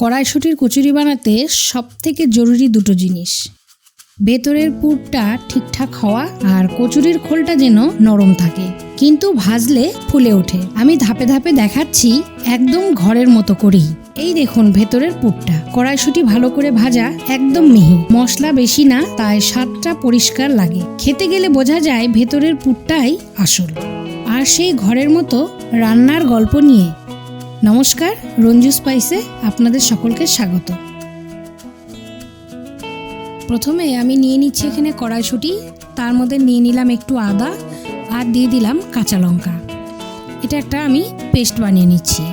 কড়াইশুঁটির কচুরি বানাতে সবথেকে জরুরি দুটো জিনিস, ভেতরের পুরটা ঠিকঠাক হওয়া আর কচুরির খোলটা যেন নরম থাকে কিন্তু ভাজলে ফুলে ওঠে। আমি ধাপে ধাপে দেখাচ্ছি একদম ঘরের মতো করেই। এই দেখুন ভেতরের পুরটা। কড়াইশুঁটি ভালো করে ভাজা, একদম মিহি, মশলা বেশি না, তাই স্বাদটা পরিষ্কার লাগে। খেতে গেলে বোঝা যায় ভেতরের পুরটাই আসল। আর সেই ঘরের মতো রান্নার গল্প নিয়ে নমস্কার, রঞ্জু স্পাইসে আপনাদের সকলকে স্বাগত। প্রথমে আমি নিয়ে নিচ্ছি এখানে কড়াইশুঁটি, তার মধ্যে নিয়ে নিলাম একটু আদা আর দিয়ে দিলাম কাঁচা লঙ্কা। এটা একটা আমি পেস্ট বানিয়ে নিচ্ছি।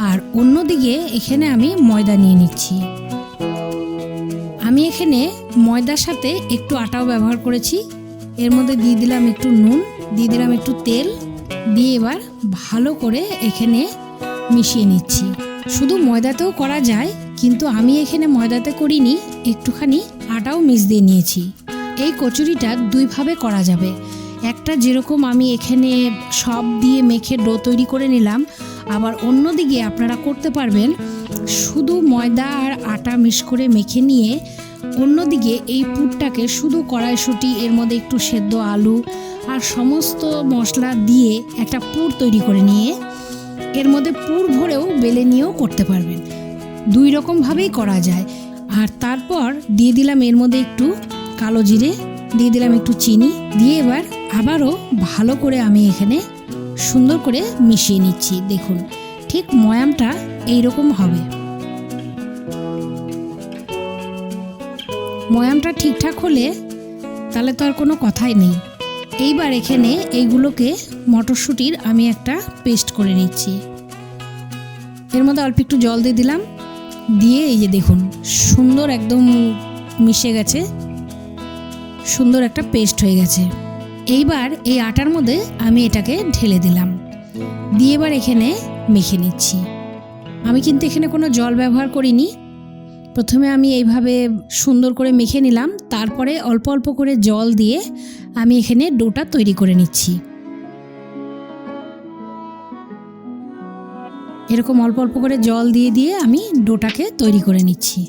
আর অন্যদিকে এখানে আমি ময়দা নিয়ে নিচ্ছি। আমি এখানে ময়দার সাথে একটু আটাও ব্যবহার করেছি। এর মধ্যে দিয়ে দিলাম একটু নুন, দিয়ে দিলাম একটু তেল, দিয়ে এবার ভালো করে এখানে মিশিয়ে নিচ্ছি। শুধু ময়দাতেও করা যায়, কিন্তু আমি এখানে ময়দাতে করিনি, একটুখানি আটাও মিক্স দিয়ে নিয়েছি। এই কচুরিটা দুইভাবে করা যাবে। একটা যেরকম আমি এখানে সব দিয়ে মেখে ডো তৈরি করে নিলাম, আবার অন্যদিকে আপনারা করতে পারবেন শুধু ময়দা আর আটা মিক্স করে মেখে নিয়ে অন্যদিকে এই পুরটাকে শুধু কড়াইশুঁটি, এর মধ্যে একটু সেদ্ধ আলু আর সমস্ত মশলা দিয়ে একটা পুর তৈরি করে নিয়ে এর মধ্যে পুর ভরেও বেলে নিয়েও করতে পারবেন। দুই রকমভাবেই করা যায়। আর তারপর দিয়ে দিলাম এর মধ্যে একটু কালো জিরে, দিয়ে দিলাম একটু চিনি, দিয়ে এবার আবারও ভালো করে আমি এখানে সুন্দর করে মিশিয়ে নিচ্ছি। দেখুন ঠিক ময়ামটা এইরকম হবে। ময়ামটা ঠিকঠাক হলে তাহলে তো আর কোনো কথাই নেই। এইবার এখানে এইগুলোকে মটরশুঁটির আমি একটা পেস্ট করে নিচ্ছি। এর মধ্যে অল্প একটু জল দিয়ে দিলাম, দিয়ে এই যে দেখুন সুন্দর একদম মিশে গেছে, সুন্দর একটা পেস্ট হয়ে গেছে। এইবার এই আটার মধ্যে আমি এটাকে ঢেলে দিলাম, দিয়ে এবার এখানে মেখে নিচ্ছি। আমি কিন্তু এখানে কোনো জল ব্যবহার করিনি। প্রথমে আমি এইভাবে সুন্দর করে মেখে নিলাম, তারপরে অল্প অল্প করে জল দিয়ে আমি এখানে ডোটা তৈরি করে নিচ্ছি। এরকম অল্প অল্প করে জল দিয়ে দিয়ে আমি ডোটাকে তৈরি করে নিচ্ছি।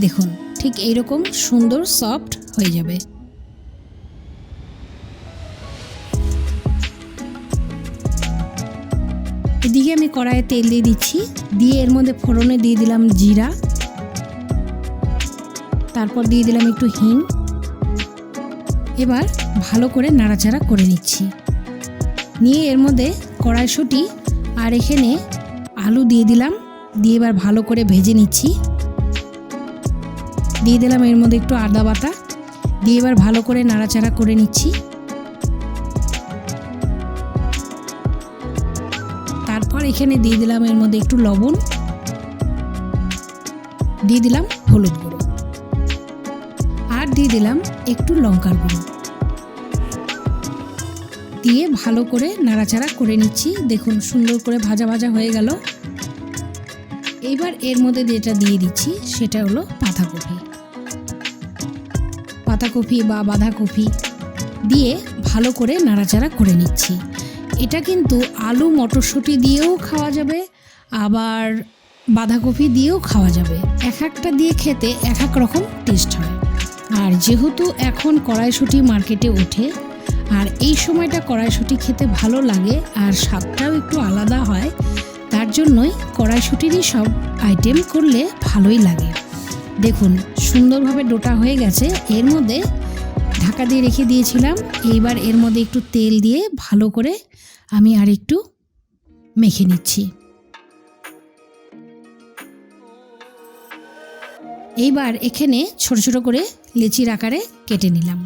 দেখুন ঠিক এইরকম সুন্দর সফট হয়ে যাবে। এদিকে আমি কড়াইয়ে তেল দিয়ে দিচ্ছি, দিয়ে এর মধ্যে ফোড়নে দিয়ে দিলাম জিরা, তারপর দিয়ে দিলাম একটু হিং। এবার ভালো করে নাড়াচাড়া করে নিচ্ছি। নিয়ে এর মধ্যে কড়াইশুঁটি আর এখানে আলু দিয়ে দিলাম, দিয়ে এবার ভালো করে ভেজে নিচ্ছি। দিয়ে দিলাম এর মধ্যে একটু আদা বাটা, দিয়ে এবার ভালো করে নাড়াচাড়া করে নিচ্ছি। তারপর এখানে দিয়ে দিলাম এর মধ্যে একটু লবণ, দিয়ে দিলাম হলুদ গুঁড়ো, আর দিয়ে দিলাম একটু লঙ্কার গুঁড়ো, দিয়ে ভালো করে নাড়াচাড়া করে নিচ্ছি। দেখুন সুন্দর করে ভাজা ভাজা হয়ে গেল। এইবার এর মধ্যে যেটা দিয়ে দিচ্ছি সেটা হলো পাতাকপি বা বাঁধাকপি দিয়ে ভালো করে নাড়াচাড়া করে নিচ্ছি। এটা কিন্তু আলু মটরশুঁটি দিয়েও খাওয়া যাবে, আবার বাঁধাকপি দিয়েও খাওয়া যাবে। এক একটা দিয়ে খেতে এক এক রকম টেস্ট হয়। আর যেহেতু এখন কড়াইশুঁটি মার্কেটে ওঠে, আর এই সময়টা কড়াইশুঁটি খেতে ভালো লাগে আর স্বাদটাও একটু আলাদা হয়, তার জন্যই কড়াইশুঁটিরই সব আইটেম করলে ভালোই লাগে। দেখুন সুন্দরভাবে ডোটা হয়ে গেছে। এর মধ্যে ঢাকা দিয়ে রেখে দিয়েছিলাম। এইবার এর মধ্যে একটু তেল দিয়ে ভালো করে আমি আর একটু মেখে নিচ্ছি। এইবার এখানে ছোট ছোট করে লেচির আকারে কেটে নিলাম।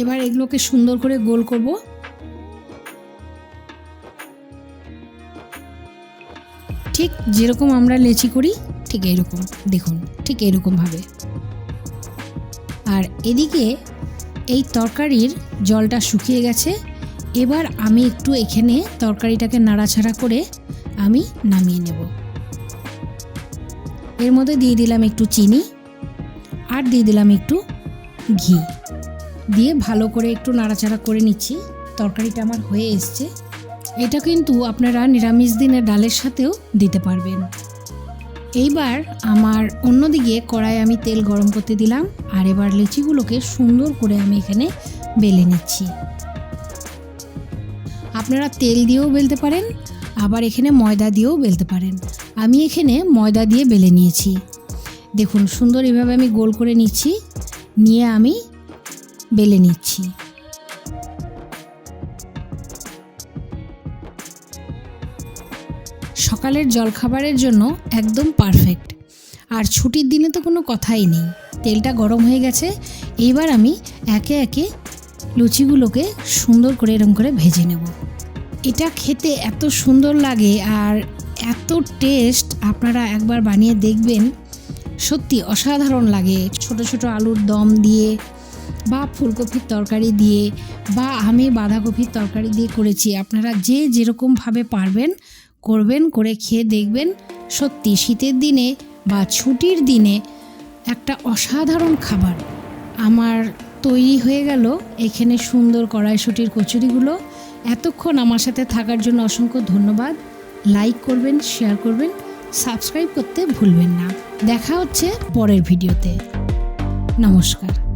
এবার এগুলোকে সুন্দর করে গোল করব। ঠিক যেরকম আমরা লেচি করি ঠিক এইরকম, দেখুন ঠিক এইরকমভাবে। আর এদিকে এই তরকারির জলটা শুকিয়ে গেছে। এবার আমি একটু এখানে তরকারিটাকে নাড়াচাড়া করে আমি নামিয়ে নেব। এর মধ্যে দিয়ে দিলাম একটু চিনি আর দিয়ে দিলাম একটু ঘি, দিয়ে ভালো করে একটু নাড়াচাড়া করে নিচ্ছি। তরকারিটা আমার হয়ে এসছে। এটা কিন্তু আপনারা নিরামিষ দিনে ডালের সাথেও দিতে পারবেন। এইবার আমার অন্যদিকে কড়াই আমি তেল গরম করতে দিলাম, আর এবার লুচিগুলোকে সুন্দর করে আমি এখানে বেলে নিচ্ছি। আপনারা তেল দিয়েও বেলতে পারেন, আবার এখানে ময়দা দিয়েও বেলতে পারেন। আমি এখানে ময়দা দিয়ে বেলে নিয়েছি। দেখুন সুন্দর এভাবে আমি গোল করে নিচ্ছি, নিয়ে আমি বেলে নিচ্ছি। সকালের জলখাবারের জন্য একদম পারফেক্ট। আর ছুটির দিনে তো কোনো কথাই নেই। তেলটা গরম হয়ে গেছে, এইবার আমি একে একে লুচিগুলোকে সুন্দর করে এরকম করে ভেজে নেব। এটা খেতে এত সুন্দর লাগে আর এত টেস্ট, আপনারা একবার বানিয়ে দেখবেন, সত্যি অসাধারণ লাগে। ছোট ছোট আলুর দম দিয়ে বা ফুলকপির তরকারি দিয়ে বা আমি বাঁধাকপির তরকারি দিয়ে করেছি। আপনারা যে যেরকমভাবে পারবেন করবেন, করে খেয়ে দেখবেন। সত্যি শীতের দিনে বা ছুটির দিনে একটা অসাধারণ খাবার আমার তৈরি হয়ে গেল। এখানে সুন্দর কড়াইশুঁটির কচুরিগুলো। এতক্ষণ আমার সাথে থাকার জন্য অসংখ্য ধন্যবাদ। লাইক করবেন, শেয়ার করবেন, সাবস্ক্রাইব করতে ভুলবেন না। দেখা হচ্ছে পরের ভিডিওতে। নমস্কার।